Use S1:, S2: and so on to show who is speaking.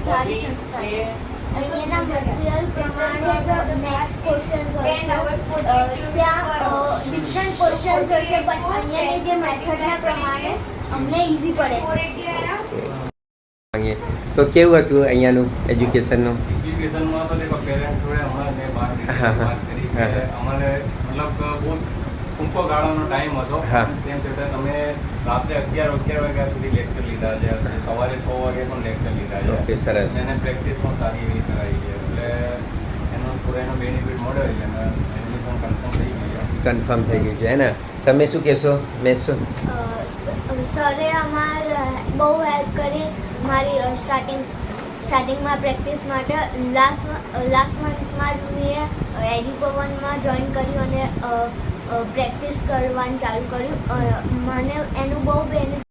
S1: સારી સંસ્થા છે. અહીંયાના મટીરિયલ પ્રમાણે નેક્સ્ટ ક્વેશ્ચન્સ હોય છે. ત્યાં ડિફરન્ટ ક્વેશ્ચન્સ હોય છે, બટ અહીંયાની જે મેથડના પ્રમાણે અમને ઇઝી પડે.
S2: તો કેવું હતું અહીંયાનું એજ્યુકેશનનું?
S3: એજ્યુકેશનમાં તો देखो पेरेंट्स જોડે હમણાં મેં વાત કરી કે અમારે મતલબ બહુ ટૂંકો ગાળાનો ટાઈમ હતો. તેમ છતાં તમે રાત્રે 11 વાગ્યા સુધી લેક્ચર લીધા છે, સવારે 6 વાગે પણ લેક્ચર લીધા છે.
S2: ઓકે, સરસ.
S3: એને પ્રેક્ટિસ પણ સારી એવી કરાવી છે, એટલે એનો પૂરો એનો બેનિફિટ મળ્યો છે અને એડમિશન કન્ફર્મ થઈ ગઈ છે.
S2: કન્ફર્મ થઈ ગયું છે હે ને? તમે શું કહેશો મેસો?
S1: સરે અમારે બહુ હેલ્પ કરી મારી સ્ટાર્ટિંગમાં પ્રેક્ટિસ માટે. લાસ્ટ મંથમાં જ મેં એડ્યુપવનમાં જોઈન કર્યું અને પ્રેક્ટિસ કરવાનું ચાલુ કર્યું. મને એનું બહુ બેનિફિટ